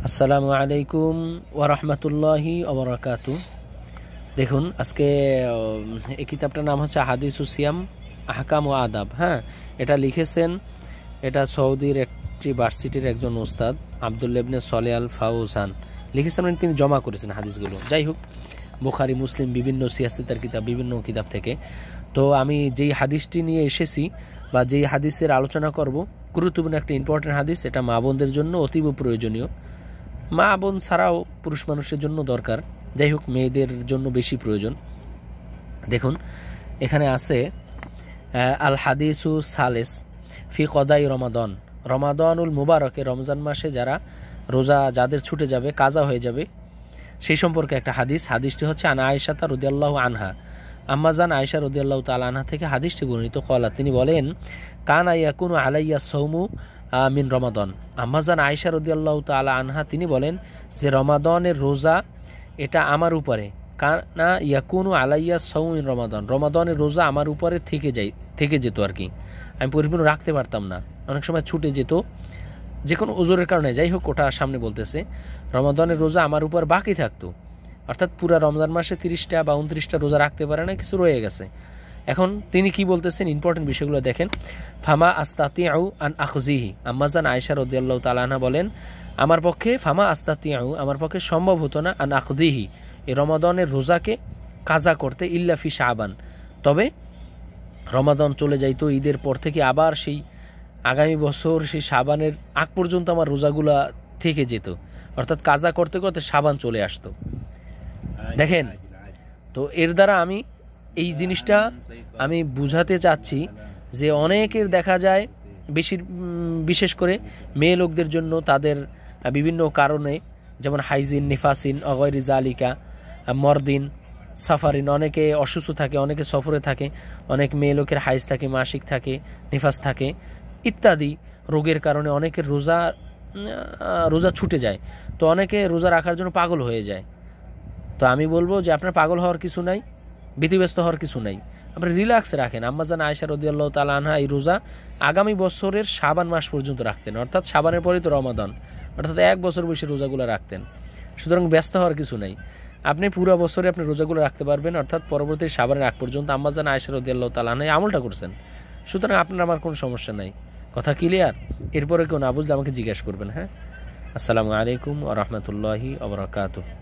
আসসালামু আলাইকুম ওয়া রাহমাতুল্লাহি ওয়া বারাকাতুহু। দেখুন, আজকে এই কিতাবটার নাম হচ্ছে হাদিসুস সিয়াম আহকাম ও আদাব। হ্যাঁ, এটা লিখেছেন, এটা সৌদির একটি ভার্সিটির একজন ওস্তাদ আব্দুল্লাহ ইবনে সলেহ আল ফাউজান লিখেছেন, তিনি জমা করেছেন হাদিসগুলো। যাই হোক, বুখারী, মুসলিম, বিভিন্ন সিয়াসিতার কিতাব, বিভিন্ন কিতাব থেকে। তো আমি যেই হাদিসটি নিয়ে এসেছি বা যেই হাদিসের আলোচনা করব, গুরুত্বপূর্ণ একটা ইম্পর্টেন্ট হাদিস। এটা মা বোনদের জন্য অতীব প্রয়োজনীয়। মা বোন ছাড়াও পুরুষ মানুষের জন্য দরকার, যাই হোক মেয়েদের জন্য বেশি প্রয়োজন। দেখুন, এখানে আছে আল হাদিসু সালেস ফি কদাই রমাদন, রমাদানুল মুবারকে, রমজান মাসে যারা রোজা যাদের ছুটে যাবে, কাজা হয়ে যাবে, সেই সম্পর্কে একটা হাদিস। হাদিসটি হচ্ছে আন আয়েশা রাদিয়াল্লাহু আনহা, আম্মাজান আয়েশা রাদিয়াল্লাহু তাআলা আনহা থেকে হাদিসটি বর্ণিত। ক্বালা, তিনি বলেন, কানা ইয়াকুনু আলাইয়া সাওমু মিন রমাদান। আম্মাজান আয়েশা রাদিয়াল্লাহু তাআলা আনহা তিনি বলেন যে রমাদানের রোজা এটা আমার উপরে, কানা ইয়াকুনু আলাইয়া সাওমু মিন রমাদান, রমাদানের রোজা আমার উপরে থেকে যেত আর কি। আমি পরিপূর্ণ রাখতে পারতাম না, অনেক সময় ছুটে যেত যে কোনো ওজোরের কারণে। যাই হোক, ওটা সামনে বলতেছে রমাদানের রোজা আমার উপর বাকি থাকতো, অর্থাৎ পুরা রমজান মাসে 30টা বা 29টা রোজা রাখতে পারে না, কিছু রয়ে গেছে। এখন তিনি কি বলতেছেন, ইম্পর্টেন্ট বিষয়গুলো দেখেন। ফামা আস্তাতিউ আন আখজিহি, আম্মাজান আয়েশা রাদিয়াল্লাহু তাআলা আনহা বলেন, আমার পক্ষে ফামা আস্তাতিউ, আমার পক্ষে সম্ভব হতো না, আন আখজিহি, এই রমাদানের রোজাকে কাজা করতে, ইল্লা ফি শাবান, তবে রমাদান চলে যাইতো ঈদের পর থেকে, আবার সেই আগামী বছর সেই শাবানের আগ পর্যন্ত আমার রোজাগুলা থেকে যেত, অর্থাৎ কাজা করতে করতে শাবান চলে আসতো। দেখেন, তো এর দ্বারা আমি এই জিনিসটা আমি বুঝাতে চাচ্ছি যে অনেকের দেখা যায়, বিশেষ করে মেয়ে লোকদের জন্য তাদের বিভিন্ন কারণে, যেমন হাইজিন, নিফাসিন, অগয়রি জালিকা, মরদিন, সাফারিন, অনেকে অসুস্থ থাকে, অনেকে সফরে থাকে, অনেক মেয়ে লোকের হাইজ থাকে, মাসিক থাকে, নিফাস থাকে ইত্যাদি রোগের কারণে অনেকের রোজা ছুটে যায়। তো অনেকে রোজা রাখার জন্য পাগল হয়ে যায়। তো আমি বলবো যে আপনার পাগল হওয়ার কিছু নাই, ব্যতিব্যস্ত হওয়ার কিছু নাই, আপনি রিল্যাক্সে রাখেন। আম্মাজান আয়েশা রাদিয়াল্লাহু তাআলা আনহা এই রোজা আগামী বছরের শাবান মাস পর্যন্ত রাখতেন, অর্থাৎ শাবানের পরেই তো রমাদান, অর্থাৎ 1 বছর বয়সে রোজাগুলো রাখতেন। সুতরাং ব্যস্ত হওয়ার কিছু নাই, আপনি পুরো বছরে আপনি রোজাগুলো রাখতে পারবেন, অর্থাৎ পরবর্তী শাবানের আগ পর্যন্ত। আম্মাজান আয়েশা রাদিয়াল্লাহু তাআলা আনহা আমলটা করছেন, সুতরাং আপনার আমার কোনো সমস্যা নাই। কথা ক্লিয়ার? এরপরে কেউ না বুঝলে আমাকে জিজ্ঞাসা করবেন। হ্যাঁ, আসসালামু আলাইকুম ওয়া রাহমাতুল্লাহি ওয়া বারাকাতুহু।